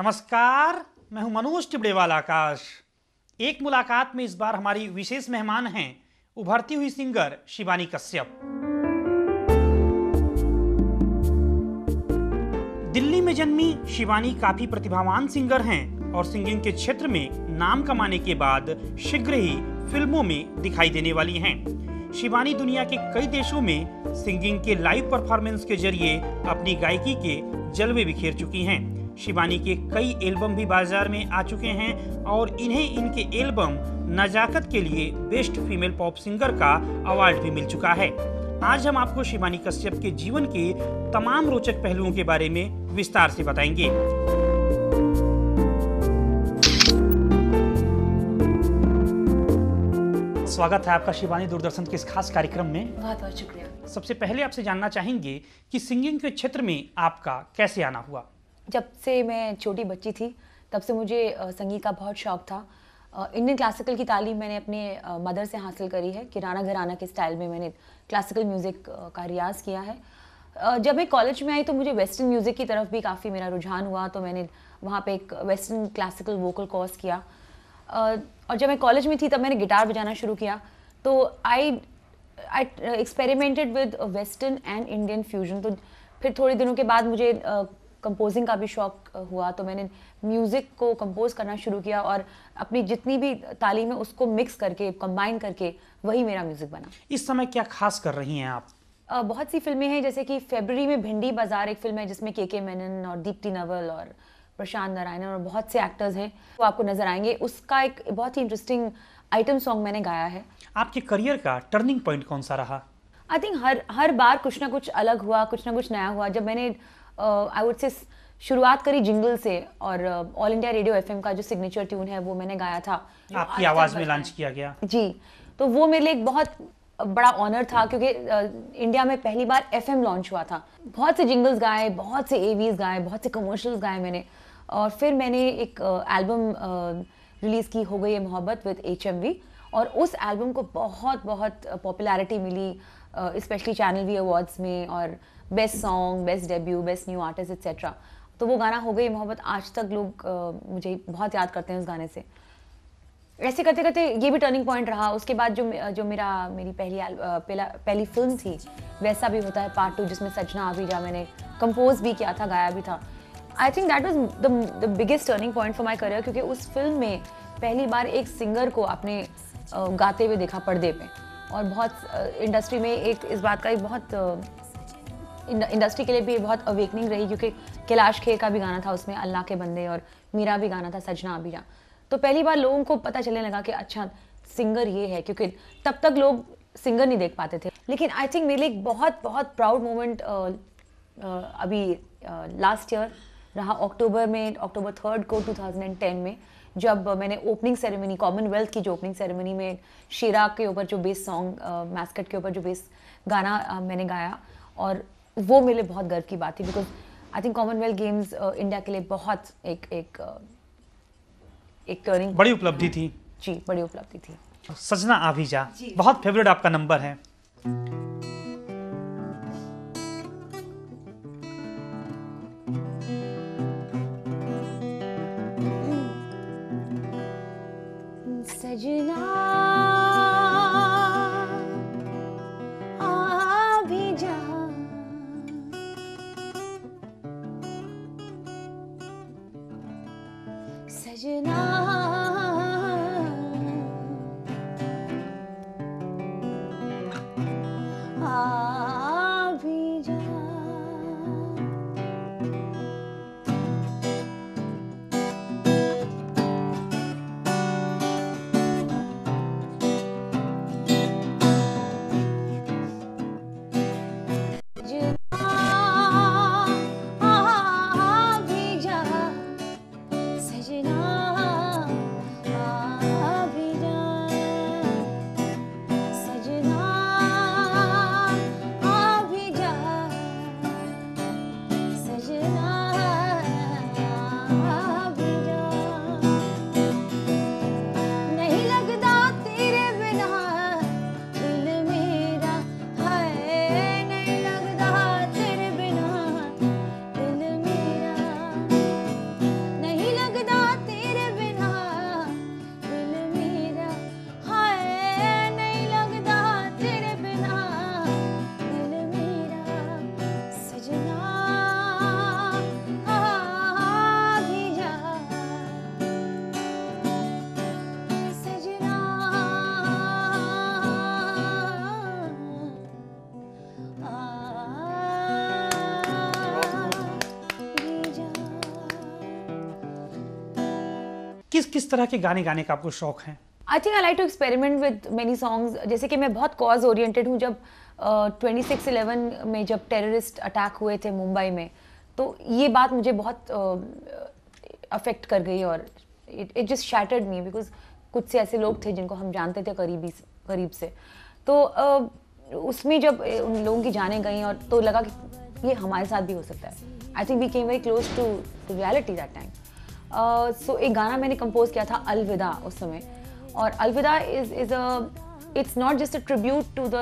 नमस्कार, मैं हूं मनोज टिबड़ेवाल आकाश। एक मुलाकात में इस बार हमारी विशेष मेहमान हैं उभरती हुई सिंगर शिवानी कश्यप। दिल्ली में जन्मी शिवानी काफी प्रतिभावान सिंगर हैं और सिंगिंग के क्षेत्र में नाम कमाने के बाद शीघ्र ही फिल्मों में दिखाई देने वाली हैं। शिवानी दुनिया के कई देशों में सिंगिंग के लाइव परफॉर्मेंस के जरिए अपनी गायकी के जलवे बिखेर चुकी हैं। शिवानी के कई एल्बम भी बाजार में आ चुके हैं और इन्हें इनके एल्बम नजाकत के लिए बेस्ट फीमेल पॉप सिंगर का अवार्ड भी मिल चुका है। आज हम आपको शिवानी कश्यप के जीवन के तमाम रोचक पहलुओं के बारे में विस्तार से बताएंगे। स्वागत है आपका शिवानी दूरदर्शन के इस खास कार्यक्रम में। बहुत बहुत शुक्रिया। सबसे पहले आपसे जानना चाहेंगे कि सिंगिंग के क्षेत्र में आपका कैसे आना हुआ? जब से मैं छोटी बच्ची थी तब से मुझे संगीत का बहुत शौक था। इंडियन क्लासिकल की तालीम मैंने अपने मदर से हासिल करी है। किराना घराना के स्टाइल में मैंने क्लासिकल म्यूज़िक का रियाज किया है। जब मैं कॉलेज में आई तो मुझे वेस्टर्न म्यूज़िक की तरफ भी काफ़ी मेरा रुझान हुआ, तो मैंने वहाँ पे एक वेस्टर्न क्लासिकल वोकल कोर्स किया। और जब मैं कॉलेज में थी तब मैंने गिटार बजाना शुरू किया। तो आई experimented with western and Indian fusion. तो फिर थोड़े दिनों के बाद मुझे कंपोजिंग का भी शौक हुआ, तो मैंने म्यूज़िक को कंपोज करना शुरू किया और अपनी जितनी भी तालीम है उसको मिक्स करके कंबाइन करके वही मेरा म्यूज़िक बना। इस समय क्या खास कर रही हैं आप? बहुत सी फिल्में हैं, जैसे कि फरवरी में भिंडी बाजार एक फिल्म है जिसमें के मेनन और दीप्ति नवल और प्रशांत नारायण और बहुत से एक्टर्स हैं, वो आपको नजर आएंगे। उसका एक बहुत ही इंटरेस्टिंग आइटम सॉन्ग मैंने गाया है। आपके करियर का टर्निंग पॉइंट कौन सा रहा? आई थिंक हर बार कुछ ना कुछ अलग हुआ, कुछ ना कुछ नया हुआ। जब मैंने आई वुड से शुरुआत करी जिंगल से, और ऑल इंडिया रेडियो एफएम का जो सिग्नेचर ट्यून है वो मैंने गाया था, आपकी आवाज़ में लॉन्च किया गया जी। तो वो मेरे लिए एक बहुत बड़ा ऑनर था, क्योंकि इंडिया में पहली बार एफएम लॉन्च हुआ था। बहुत से जिंगल्स गाए, बहुत से एवीज गाए, बहुत से कमर्शियल्स गाए मैंने। और फिर मैंने एक एल्बम रिलीज़ की, हो गई है मोहब्बत विद HMV, और उस एल्बम को बहुत बहुत पॉपुलैरिटी मिली, स्पेशली चैनल वी अवार्ड्स में, और best song, best debut, best new artist et cetera. तो वो गाना हो गई मोहब्बत, आज तक लोग मुझे बहुत याद करते हैं उस गाने से। ऐसे करते करते ये भी टर्निंग पॉइंट रहा। उसके बाद जो मेरी पहली फिल्म थी वैसा भी होता है पार्ट 2, जिसमें सजना आभिजा मैंने कंपोज भी किया था, गाया भी था। I think that was the biggest turning point for my career, क्योंकि उस फिल्म में पहली बार एक सिंगर को अपने गाते हुए देखा पर्दे पे। और बहुत इंडस्ट्री में एक इस बात का एक बहुत इंडस्ट्री के लिए भी बहुत अवेकनिंग रही, क्योंकि कैलाश खेर का भी गाना था उसमें, अल्लाह के बंदे, और मेरा भी गाना था सजना आभिजा। तो पहली बार लोगों को पता चलने लगा कि अच्छा सिंगर ये है, क्योंकि तब तक लोग सिंगर नहीं देख पाते थे। लेकिन आई थिंक मेरे लिए एक बहुत बहुत प्राउड मोमेंट अभी लास्ट ईयर रहा, अक्टूबर 3 को 2010 में, जब मैंने ओपनिंग सेरेमनी, कॉमनवेल्थ की जो ओपनिंग सेरेमनी में शेरा के ऊपर जो बेस सॉन्ग, मैस्कट के ऊपर जो बेस गाना मैंने गाया, और वो मेरे लिए बहुत गर्व की बात थी, because I think Commonwealth games India के लिए बहुत एक टर्निंग, बड़ी उपलब्धि थी जी, बड़ी उपलब्धि थी। सजना आभिजा बहुत फेवरेट आपका नंबर है। सजना सजना आभिजा। किस तरह के गाने गाने का आपको शौक है? I think I like to experiment with many songs. जैसे कि मैं बहुत कॉज ओरिएंटेड हूँ। जब 26/11 में जब टेररिस्ट अटैक हुए थे मुंबई में, तो ये बात मुझे बहुत अफेक्ट कर गई और it just shattered me, because कुछ से ऐसे लोग थे जिनको हम जानते थे करीब से। तो उसमें जब उन लोगों की जाने गई और तो लगा कि ये हमारे साथ भी हो सकता है। I think we came very close to reality that time. So एक गाना मैंने कंपोज किया था अलविदा उस समय, और Alvida it's not just a tribute to the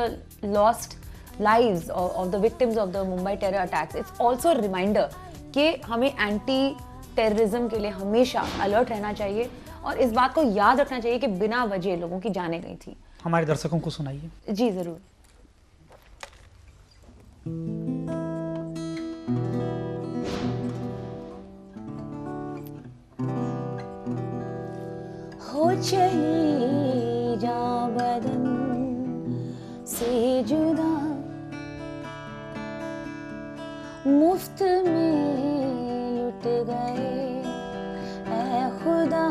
lost lives of the victims of the Mumbai terror attacks. It's also a reminder कि हमें एंटी टेररिज्म के लिए हमेशा अलर्ट रहना चाहिए और इस बात को याद रखना चाहिए कि बिना वजह लोगों की जाने गई थी। हमारे दर्शकों को सुनाइए। जी जरूर। हो चली जा बदन से जुदा, मुफ्त में लुट गए ऐ खुदा,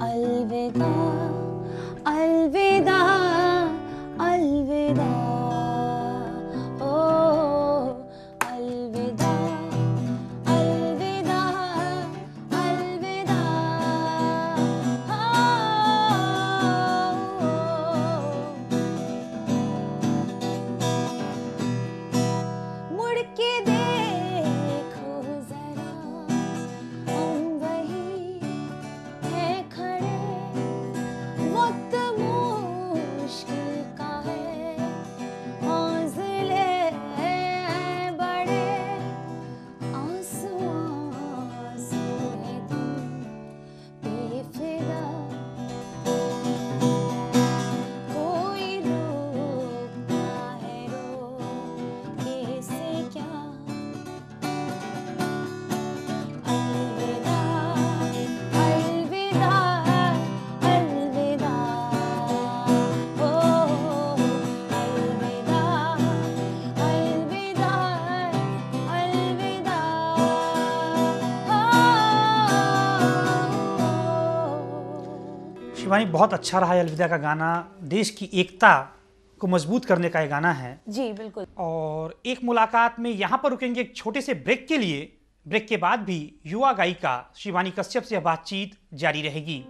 अलविदा अलविदा अलविदा, ओ अलविदा अलविदा अलविदा, मुड़ के देखो जरा, हम वही हैं खड़े, वक्त मुश्किल का है, हौसले हैं बड़े, आंसू आंसू है तुम बेफिदा, कोई रोकता है रोके से क्या, अलविदा अलविदा अलविदा, ओ अलविदा अलविदा अलविदा, शिवानी, बहुत अच्छा रहा है अलविदा का गाना। देश की एकता को मजबूत करने का ये गाना है। जी बिल्कुल। और एक मुलाकात में यहाँ पर रुकेंगे एक छोटे से ब्रेक के लिए। ब्रेक के बाद भी युवा गायिका शिवानी कश्यप से बातचीत जारी रहेगी।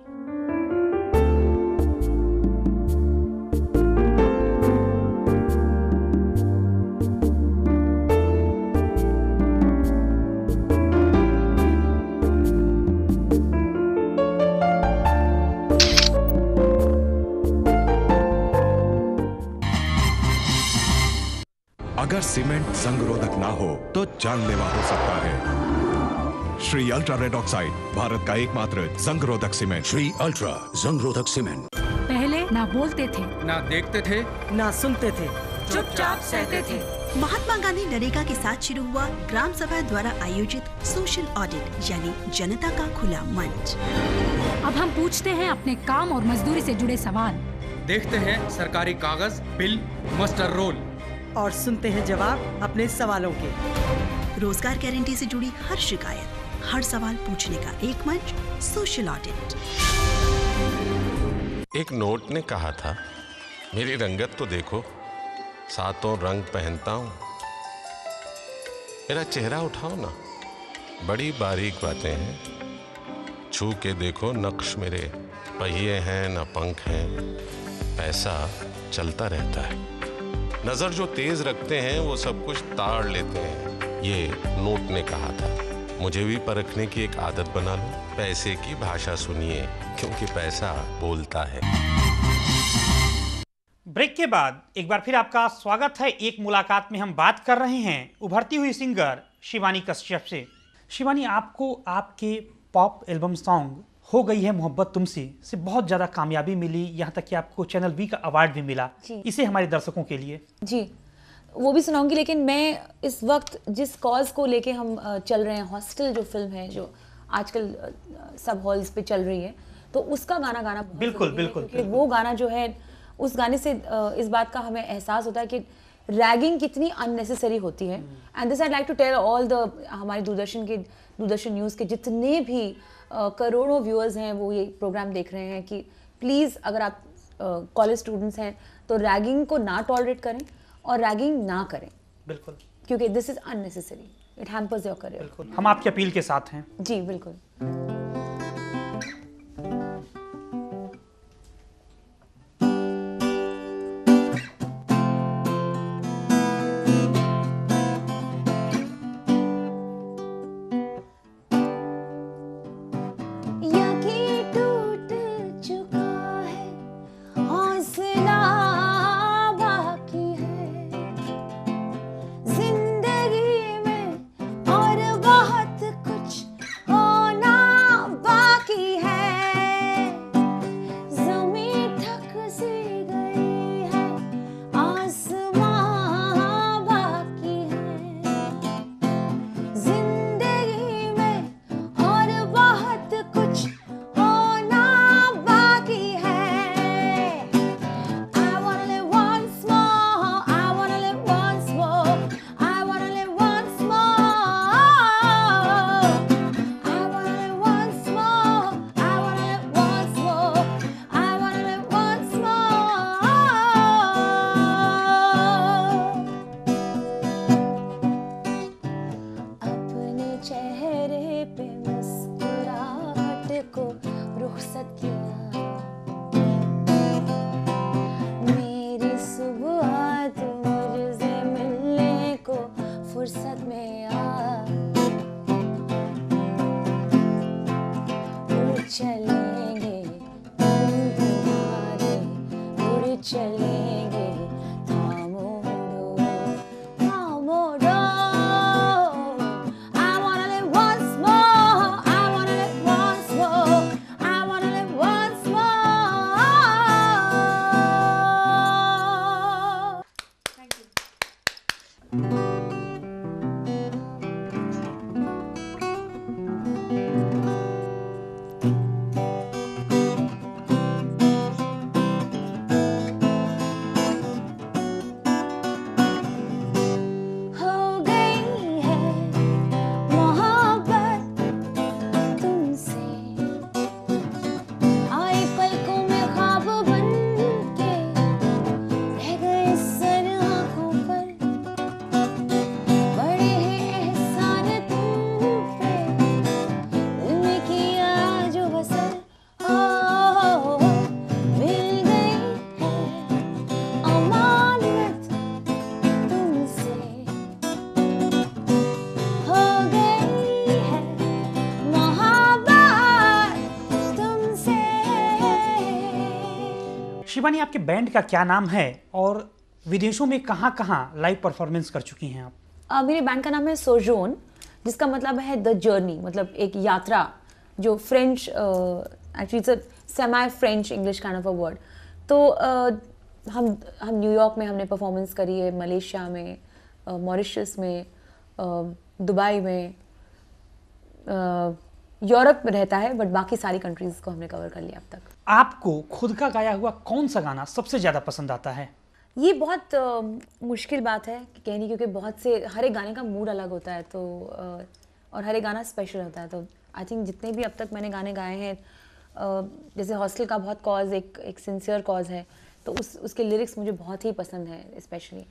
अगर सीमेंट संगरोधक ना हो तो जानलेवा हो सकता है। Shree ultra red oxide, Bharat का एकमात्र संगरोधक सीमेंट। श्री अल्ट्रा संगरोधक सीमेंट। पहले ना बोलते थे, ना देखते थे, ना सुनते थे, चुपचाप सहते थे। महात्मा गांधी नरेगा के साथ शुरू हुआ ग्राम सभा द्वारा आयोजित सोशल ऑडिट यानी जनता का खुला मंच। अब हम पूछते हैं अपने काम और मजदूरी से जुड़े सवाल, देखते हैं सरकारी कागज, बिल, मस्टर रोल, और सुनते हैं जवाब अपने सवालों के। रोजगार गारंटी से जुड़ी हर शिकायत, हर सवाल पूछने का एक मंच, सोशल ऑडिट। एक नोट ने कहा था, मेरी रंगत तो देखो, सातों रंग पहनता हूं, मेरा चेहरा उठाओ ना, बड़ी बारीक बातें हैं, छू के देखो नक्श मेरे, पहिए हैं न पंख हैं, पैसा चलता रहता है, नजर जो तेज रखते हैं वो सब कुछ ताड़ लेते हैं, ये नोट ने कहा था। मुझे भी परखने की एक आदत बना लो, पैसे की भाषा सुनिए क्योंकि पैसा बोलता है। ब्रेक के बाद एक बार फिर आपका स्वागत है। एक मुलाकात में हम बात कर रहे हैं उभरती हुई सिंगर शिवानी कश्यप से। शिवानी, आपको आपके पॉप एल्बम सॉन्ग हो गई है मोहब्बत तुमसे से बहुत ज़्यादा कामयाबी मिली, यहाँ तक कि आपको चैनल वी का अवार्ड भी मिला। इसे हमारे दर्शकों के लिए जी वो भी सुनाऊंगी, लेकिन मैं इस वक्त जिस कॉज को लेके हम चल रहे हैं, हॉस्टल जो फिल्म है जो आजकल सब हॉल्स पे चल रही है, तो उसका गाना बिल्कुल बिल्कुल, क्योंकि वो गाना जो है, उस गाने से इस बात का हमें एहसास होता है कि रैगिंग कितनी अननेसेसरी होती है। And this I like to tell all the हमारे दूरदर्शन के दूरदर्शन न्यूज़ के जितने भी करोड़ों व्यूअर्स हैं वो ये प्रोग्राम देख रहे हैं कि प्लीज़ अगर आप कॉलेज स्टूडेंट्स हैं तो रैगिंग को ना टॉलरेट करें और रैगिंग ना करें, बिल्कुल, क्योंकि this is unnecessary, it hampers your career. बिल्कुल, हम आपकी अपील के साथ हैं। जी बिल्कुल। शिवानी, आपके बैंड का क्या नाम है और विदेशों में कहाँ-कहाँ लाइव परफॉर्मेंस कर चुकी हैं आप? मेरे बैंड का नाम है सोजोन, जिसका मतलब है द जर्नी, मतलब एक यात्रा, जो French actually it's a semi French English kind of a word. तो हम न्यूयॉर्क में हमने परफॉर्मेंस करी है, मलेशिया में, मॉरिशस में, दुबई में, यूरोप में रहता है, बट बाकी सारी कंट्रीज को हमने कवर कर लिया अब तक। आपको खुद का गाया हुआ कौन सा गाना सबसे ज़्यादा पसंद आता है? ये बहुत मुश्किल बात है कहनी, क्योंकि बहुत से हर एक गाने का मूड अलग होता है, तो और हर एक गाना स्पेशल होता है। तो आई थिंक जितने भी अब तक मैंने गाने गाए हैं, जैसे हॉस्टल का बहुत कॉज एक सिंसियर कॉज है, तो उसके लिरिक्स मुझे बहुत ही पसंद है। स्पेशली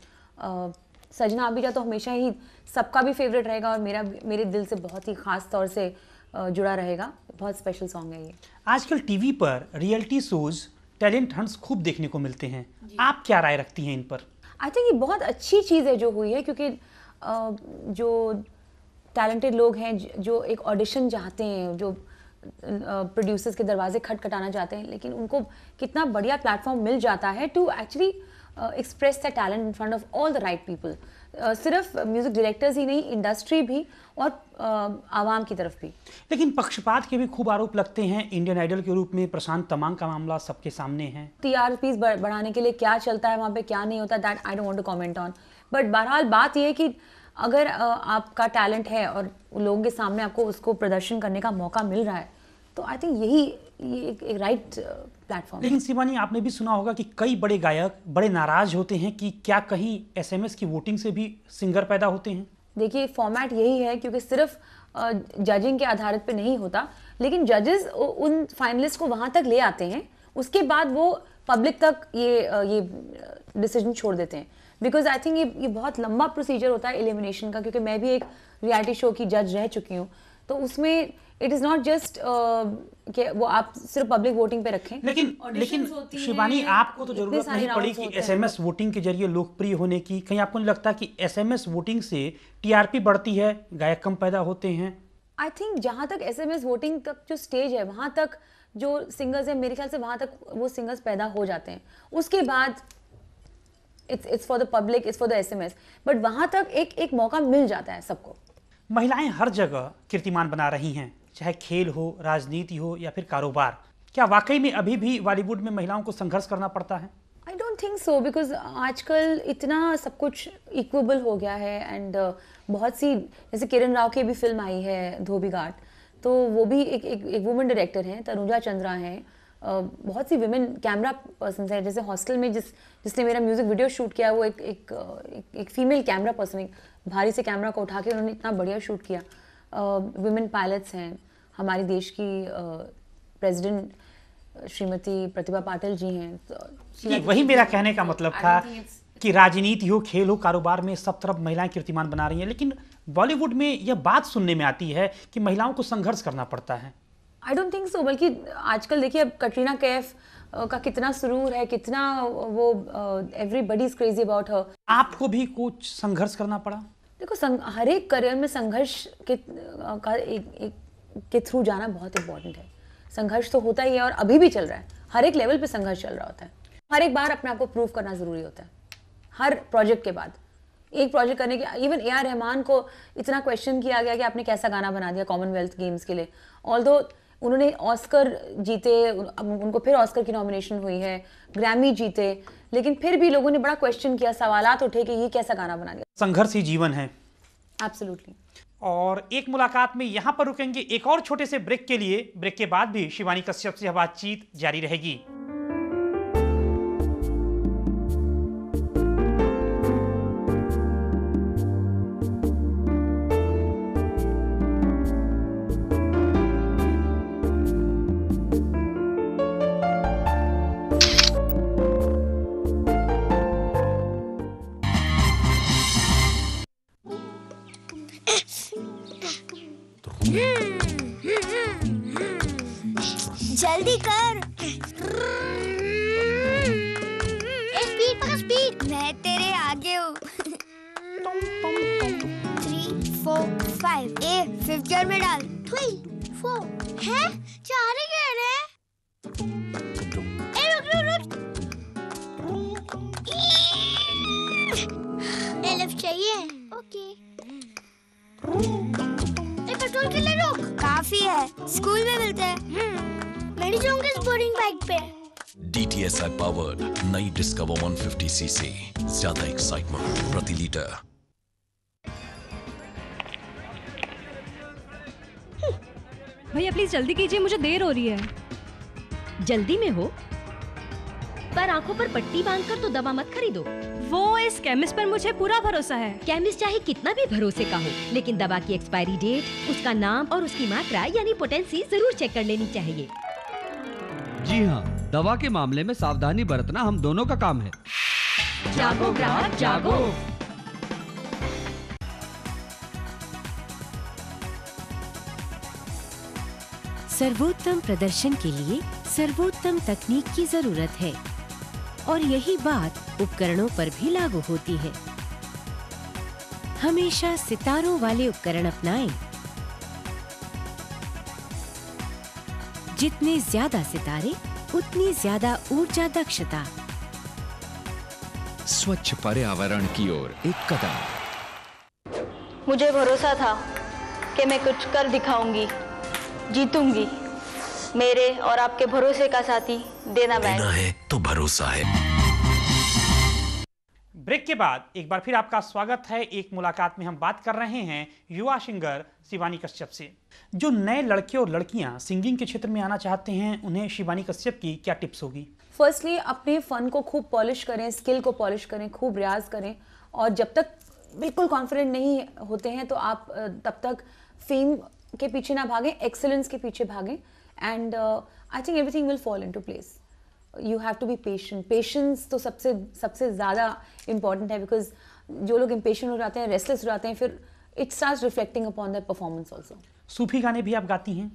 सजना अभी जा तो हमेशा ही सबका भी फेवरेट रहेगा और मेरे दिल से बहुत ही ख़ास तौर से जुड़ा रहेगा। बहुत स्पेशल सॉन्ग है ये। आजकल टीवी पर रियलिटी शोज, टैलेंट हंट्स खूब देखने को मिलते हैं, आप क्या राय रखती हैं इन पर? आई थिंक ये बहुत अच्छी चीज़ है जो हुई है, क्योंकि जो टैलेंटेड लोग हैं जो एक ऑडिशन चाहते हैं, जो प्रोड्यूसर्स के दरवाजे खटखटाना चाहते हैं, लेकिन उनको कितना बढ़िया प्लेटफॉर्म मिल जाता है to actually express the talent in front of all the right people. सिर्फ म्यूजिक डायरेक्टर्स ही नहीं, इंडस्ट्री भी और आवाम की तरफ भी। लेकिन पक्षपात के भी खूब आरोप लगते हैं इंडियन आइडल के रूप में। प्रशांत तमांग का मामला सबके सामने है। TRPs बढ़ाने के लिए क्या चलता है वहाँ पे, क्या नहीं होता, that I don't want to comment on. But बहरहाल बात ये है कि अगर आपका टैलेंट है और लोगों के सामने आपको उसको प्रदर्शन करने का मौका मिल रहा है, तो आई थिंक ये एक राइट प्लेटफॉर्म। लेकिन शिवानी, आपने भी सुना होगा कि कई बड़े गायक बड़े नाराज होते हैं कि क्या कहीं SMS की वोटिंग से भी सिंगर पैदा होते हैं? देखिए, फॉर्मेट यही है, क्योंकि सिर्फ जजिंग के आधार पे नहीं होता, लेकिन जजेस उन फाइनलिस्ट को वहां तक ले आते हैं, उसके बाद वो पब्लिक तक ये डिसीजन छोड़ देते हैं। बिकॉज आई थिंक ये बहुत लंबा प्रोसीजर होता है एलिमिनेशन का, क्योंकि मैं भी एक रियलिटी शो की जज रह चुकी हूँ, तो उसमें इट इज़ नॉट जस्ट कि वो आप सिर्फ पब्लिक वोटिंग पे रखें। लेकिन शिवानी, आपको तो जरूरत नहीं पड़ी कि एसएमएस वोटिंग के जरिए लोकप्रिय होने की। कहीं आपको नहीं लगता कि एसएमएस वोटिंग से टीआरपी बढ़ती है, गायक कम पैदा होते हैं? आई थिंक जहाँ तक एसएमएस वोटिंग तक जो स्टेज है, वहाँ तक जो सिंगर्स है, मेरे ख्याल से वहाँ तक वो सिंगर्स पैदा हो जाते हैं। उसके बाद it's for the public, it's for the SMS, but वहाँ तक एक मौका मिल जाता है सबको। महिलाएं हर जगह कीर्तिमान बना रही हैं, चाहे खेल हो, राजनीति हो या फिर कारोबार। क्या वाकई में अभी भी बॉलीवुड में महिलाओं को संघर्ष करना पड़ता है? I don't think so, because आजकल इतना सब कुछ इक्वेबल हो गया है। एंड बहुत सी, जैसे किरण राव की भी फिल्म आई है धोबी घाट, तो वो भी एक वुमेन डायरेक्टर हैं, तनुजा चंद्रा हैं। बहुत सी विमेन कैमरा पर्सन हैं, जैसे हॉस्टल में जिसने मेरा म्यूजिक वीडियो शूट किया, वो एक फीमेल कैमरा पर्सन, एक भारी से कैमरा को उठा के उन्होंने इतना बढ़िया शूट किया। विमेन पायलट्स हैं, हमारे देश की प्रेसिडेंट श्रीमती प्रतिभा पाटिल जी हैं। तो वही मेरा कहने का मतलब था कि राजनीति हो, खेल हो, कारोबार में सब तरफ महिलाएं कीर्तिमान बना रही हैं, लेकिन बॉलीवुड में यह बात सुनने में आती है कि महिलाओं को संघर्ष करना पड़ता है। आई डोंट थिंक सो, बल्कि आजकल देखिए अब कटरीना कैफ का कितना सुरूर है, कितना वो everybody is crazy about her. आपको भी कुछ संघर्ष करना पड़ा? देखो, हर एक करियर में संघर्ष के थ्रू जाना बहुत इंपॉर्टेंट है। संघर्ष तो होता ही है और अभी भी चल रहा है, हर एक लेवल पे संघर्ष चल रहा होता है। हर एक बार अपने आप को प्रूव करना जरूरी होता है, हर प्रोजेक्ट के बाद। एक प्रोजेक्ट करने के, इवन ए.आर. रहमान को इतना क्वेश्चन किया गया कि आपने कैसा गाना बना दिया कॉमनवेल्थ गेम्स के लिए। ऑल्दो उन्होंने ऑस्कर जीते, उनको फिर ऑस्कर की नॉमिनेशन हुई है, ग्रैमी जीते, लेकिन फिर भी लोगों ने बड़ा क्वेश्चन किया, सवालात उठे कि ये कैसा गाना बना दिया। संघर्ष ही जीवन है। एब्सोल्युटली। और एक मुलाकात में यहाँ पर रुकेंगे एक और छोटे से ब्रेक के लिए। ब्रेक के बाद भी शिवानी कश्यप से बातचीत जारी रहेगी। जल्दी कर। स्पीड पकड़, स्पीड। मैं तेरे आगे हूँ। 3, 4, 5। ए 5th गियर में डाल। 3, 4 है 4 ही गियर है। ए रुक। ए लिफ्ट चाहिए? ओके। ए पेट्रोल के लिए रुक। काफी है, स्कूल में मिलते हैं। मैं नहीं जाऊंगा इस बोरिंग बाइक पे। DTSI पावर्ड नई डिस्कवर 150cc, ज्यादा एक्साइटमेंट प्रति लीटर। भैया प्लीज जल्दी कीजिए, मुझे देर हो रही है। जल्दी में हो पर आंखों पर पट्टी बांधकर तो दवा मत खरीदो। वो इस केमिस्ट पर मुझे पूरा भरोसा है। केमिस्ट चाहे कितना भी भरोसे का हो, लेकिन दवा की एक्सपायरी डेट, उसका नाम और उसकी मात्रा यानी पोटेंसी जरूर चेक कर लेनी चाहिए। जी हाँ, दवा के मामले में सावधानी बरतना हम दोनों का काम है। जागो ग्राहक जागो। सर्वोत्तम प्रदर्शन के लिए सर्वोत्तम तकनीक की जरूरत है और यही बात उपकरणों पर भी लागू होती है। हमेशा सितारों वाले उपकरण अपनाएं। जितने ज्यादा सितारे उतनी ज्यादा ऊर्जा दक्षता। स्वच्छ पर्यावरण की ओर एक कदम। मुझे भरोसा था कि मैं कुछ कर दिखाऊंगी, जीतूंगी। मेरे और आपके भरोसे का साथी देना है तो भरोसा है। ब्रेक के बाद एक बार फिर आपका स्वागत है। एक मुलाकात में हम बात कर रहे हैं युवा सिंगर शिवानी कश्यप से। जो नए लड़के और लड़कियां सिंगिंग के क्षेत्र में आना चाहते हैं, उन्हें शिवानी कश्यप की क्या टिप्स होगी? फर्स्टली अपने फन को खूब पॉलिश करें, स्किल को पॉलिश करें, खूब रियाज करें। और जब तक बिल्कुल कॉन्फिडेंट नहीं होते हैं तो आप तब तक फेम के पीछे ना भागें, एक्सेलेंस के पीछे भागें, and I think everything will fall into place. You have to be patient. Patience तो सबसे ज़्यादा इम्पॉर्टेंट है, बिकॉज जो लोग इम्पेशेंट हो जाते हैं, रेस्टलेस हो जाते हैं, फिर it starts reflecting upon their performance also. सूफी गाने भी आप गाती हैं?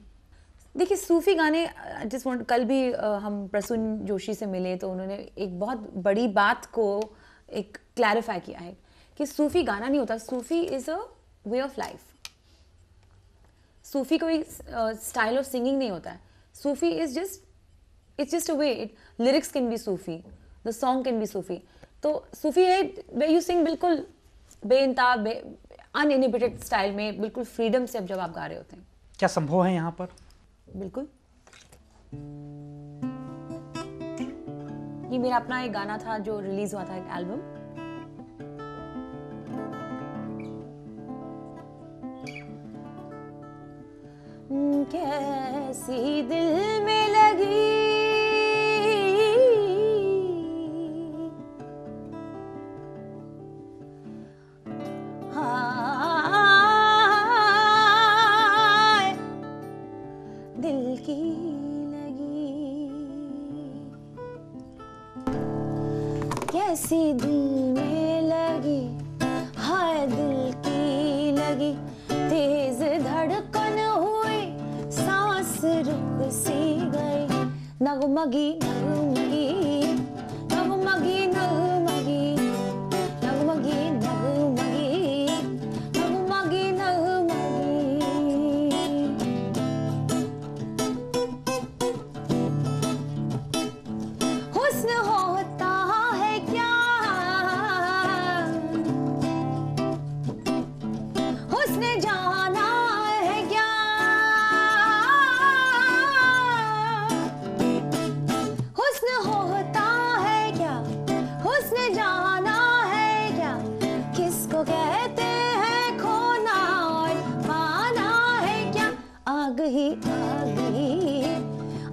देखिए, सूफी गाने जिस कल भी हम प्रसून जोशी से मिले तो उन्होंने एक बहुत बड़ी बात को एक क्लैरिफाई किया है कि सूफी गाना नहीं होता. Sufi is a way of life. सूफी कोई स्टाइल ऑफ सिंगिंग नहीं होता है. Sufi is just a way. Lyrics can be Sufi, the song can be Sufi. तो सूफी है वे यू सिंग बिल्कुल बेइंतहा अनइनहिबिटेड स्टाइल में, बिल्कुल फ्रीडम से जब आप गा रहे होते हैं. क्या संभव है यहाँ पर? बिल्कुल. ये मेरा अपना एक गाना था जो रिलीज हुआ था, एक एल्बम. कैसी दिल में लगी दिल की लगी, कैसी दिल में लगी, हाय दिल की लगी. तेज धड़कन हुई, सांस रुक सी गई. नगमगी नगमगी नगमगी नगमगी नगमगी नगमगी नगमगी नगमगी. हुस्न होता है क्या, हुस्न जाना है क्या, हुस्न होता है क्या, हुस्न जाना है क्या. किसको कहते हैं खोना और पाना है क्या. आग ही आग ही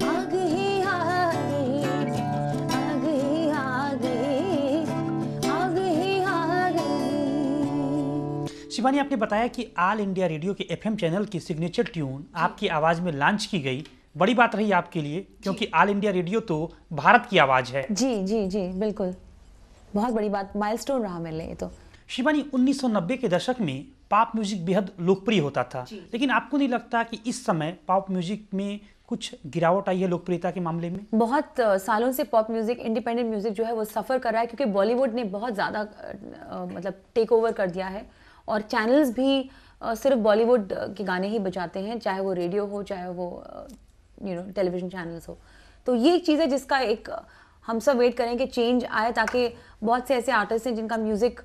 आग ही आग ही आग ही आग ही आग ही आग ही. शिवानी, आपने बताया कि ऑल इंडिया रेडियो के एफएम चैनल की सिग्नेचर ट्यून आपकी आवाज़ में लॉन्च की गई. बड़ी बात रही आपके लिए, क्योंकि ऑल इंडिया रेडियो तो भारत की आवाज़ है. जी जी जी बिल्कुल, बहुत बड़ी बात, माइलस्टोन रहा मेरे लिए ये तो. शिवानी, 1990 के दशक में पॉप म्यूजिक बेहद लोकप्रिय होता था, लेकिन आपको नहीं लगता कि इस समय पॉप म्यूजिक में कुछ गिरावट आई है लोकप्रियता के मामले में? बहुत सालों से पॉप म्यूजिक, इंडिपेंडेंट म्यूजिक जो है वो सफ़र कर रहा है, क्योंकि बॉलीवुड ने बहुत ज़्यादा मतलब टेक ओवर कर दिया है, और चैनल्स भी सिर्फ बॉलीवुड के गाने ही बजाते हैं, चाहे वो रेडियो हो, चाहे वो टेलीविज़न चैनल्स हो. तो ये एक चीज़ है जिसका एक हम सब वेट करें कि चेंज आए, ताकि बहुत से ऐसे आर्टिस्ट हैं जिनका म्यूज़िक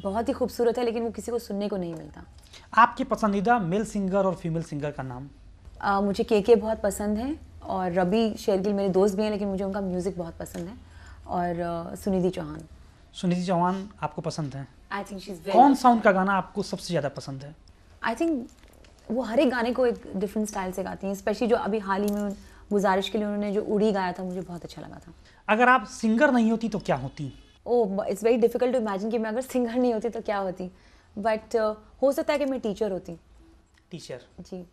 बहुत ही खूबसूरत है लेकिन वो किसी को सुनने को नहीं मिलता. आपके पसंदीदा मेल सिंगर और फीमेल सिंगर का नाम? मुझे के बहुत पसंद है, और रवि शेरगिल मेरे दोस्त भी हैं, लेकिन मुझे उनका म्यूज़िक बहुत पसंद है. और सुनिधि चौहान. सुनिधि चौहान आपको पसंद है? आई थिंक शी इज़ कौन सा उनका गाना आपको सबसे ज़्यादा पसंद है? आई थिंक वो हर एक गाने को एक डिफरेंट स्टाइल से गाती हैं, स्पेशली जो अभी हाल ही में गुजारिश के लिए उन्होंने जो उड़ी गाया था, मुझे बहुत अच्छा लगा था. अगर आप सिंगर नहीं होती तो क्या होती? Oh, it's very difficult to imagine कि मैं अगर सिंगर नहीं होती तो क्या होती, बट हो सकता है कि मैं टीचर होती. टीचर? जी.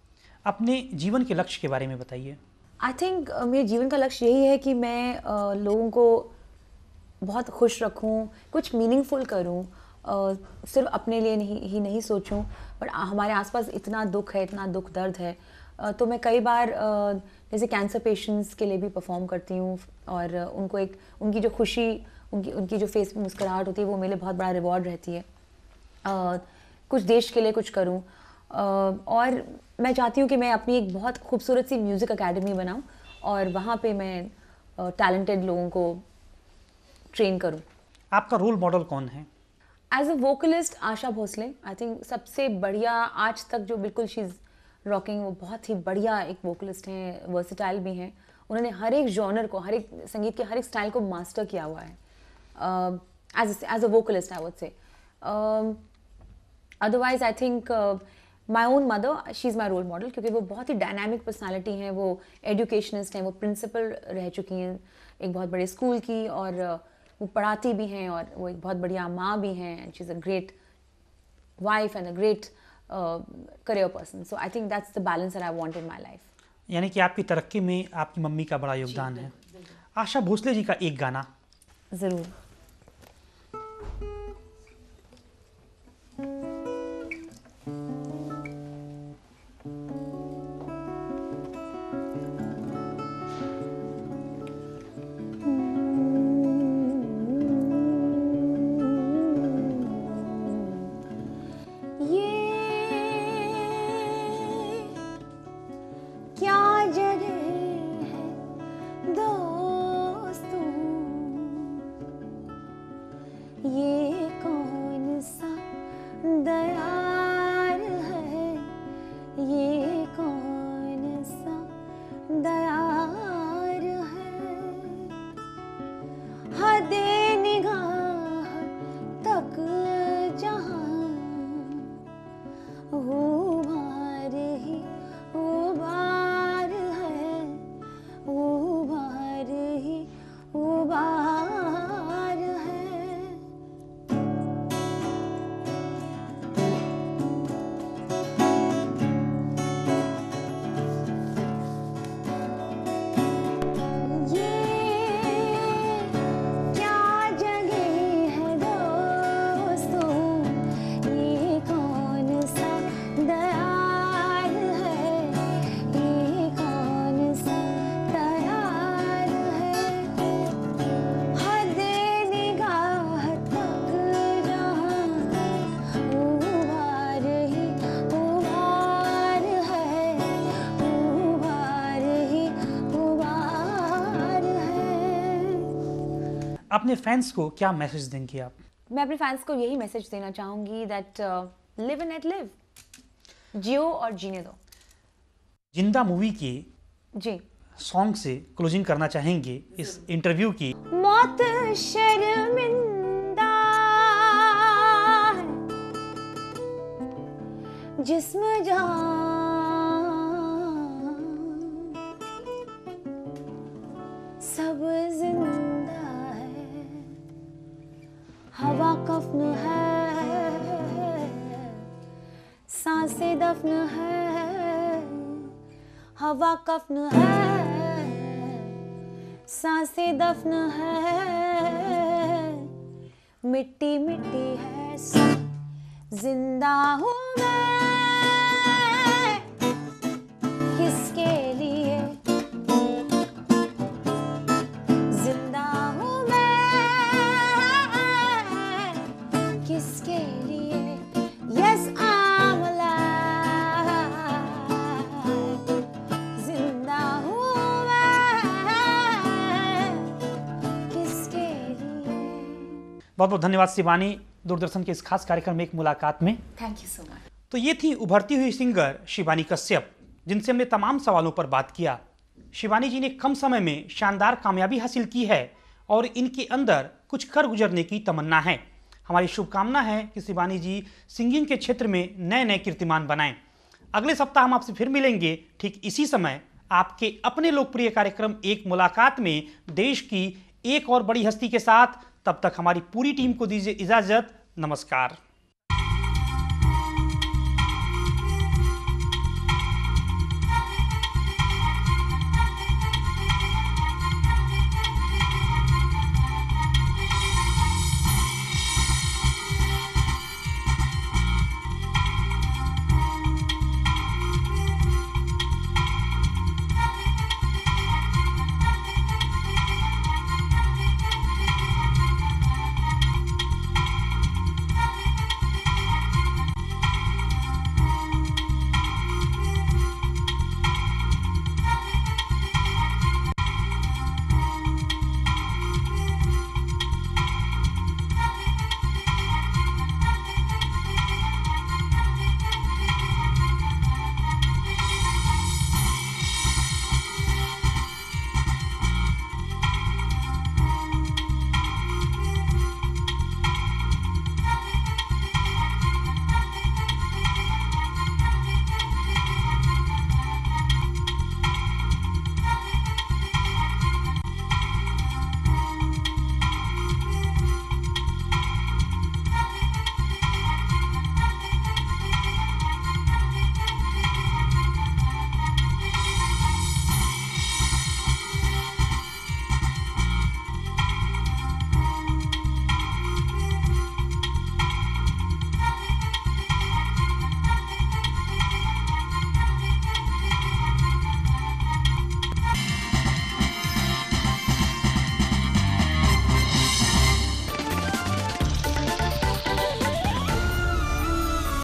अपने जीवन के लक्ष्य के बारे में बताइए. आई थिंक मेरे जीवन का लक्ष्य यही है कि मैं लोगों को बहुत खुश रखूं, कुछ मीनिंगफुल करूं, सिर्फ अपने लिए नहीं सोचूं, बट हमारे आसपास इतना दुख है, इतना दुख दर्द है. तो मैं कई बार जैसे कैंसर पेशेंट्स के लिए भी परफॉर्म करती हूँ, और उनको एक उनकी जो खुशी, उनकी जो फेस में मुस्कुराहट होती है, वो मेरे लिए बहुत बड़ा रिवॉर्ड रहती है. कुछ देश के लिए कुछ करूँ, और मैं चाहती हूँ कि मैं अपनी एक बहुत खूबसूरत सी म्यूज़िक एकेडमी बनाऊँ, और वहाँ पे मैं टैलेंटेड लोगों को ट्रेन करूँ. आपका रोल मॉडल कौन है? As a vocalist Asha Bhosle. I think सबसे बढ़िया आज तक जो बिल्कुल शी इज़ रॉकिंग, वो बहुत ही बढ़िया एक वोकलिस्ट हैं, वर्सेटाइल भी हैं. उन्होंने हर एक जॉनर को, हर एक संगीत के हर एक स्टाइल को मास्टर किया हुआ है. As a vocalist I would say. Otherwise I think my own mother, she is my role model, क्योंकि वो बहुत ही डायनामिक पर्सनालिटी हैं, वो एजुकेशनिस्ट हैं, वो प्रिंसिपल रह चुकी हैं एक बहुत बड़े स्कूल की, और वो पढ़ाती भी हैं, और वो एक बहुत बढ़िया माँ भी हैं. She is a great wife and a great career person. So I think that's the balance that I want in my life. यानी कि आपकी तरक्की में आपकी मम्मी का बड़ा योगदान है। आशा भोसले जी का एक गाना जरूर। ये कौन सा दयार है, ये कौन सा दयार है, हदे निगाह तक जहां वो बार ही वो बार है, वो बार ही वो बार है। अपने फैंस को क्या मैसेज देंगे आप? मैं अपने फैंस को यही मैसेज देना चाहूंगी that live and let live, जियो और जीने दो। जिंदा मूवी के जी सॉन्ग से क्लोजिंग करना चाहेंगे इस इंटरव्यू की। मौत शर्मिंदा है, जिस्म जान सब जिंदा है, हवा कफ्न है, सांसें दफन है, हवा कफ्न है, सांसें दफन है, मिट्टी मिट्टी है सब, जिंदा हूँ मैं किसके लिए, जिंदा हूँ मैं किसके लिए, yes I'm alive, जिंदा हूँ बहुत बहुत धन्यवाद शिवानी, दूरदर्शन के इस खास कार्यक्रम में एक मुलाकात में। Thank you so much. तो ये थी उभरती हुई सिंगर शिवानी कश्यप, जिनसे हमने तमाम सवालों पर बात किया। शिवानी जी ने कम समय में शानदार कामयाबी हासिल की है और इनके अंदर कुछ कर गुजरने की तमन्ना है। हमारी शुभकामना है कि शिवानी जी सिंगिंग के क्षेत्र में नए नए कीर्तिमान बनाएं। अगले सप्ताह हम आपसे फिर मिलेंगे ठीक इसी समय आपके अपने लोकप्रिय कार्यक्रम एक मुलाकात में देश की एक और बड़ी हस्ती के साथ। तब तक हमारी पूरी टीम को दीजिए इजाजत। नमस्कार।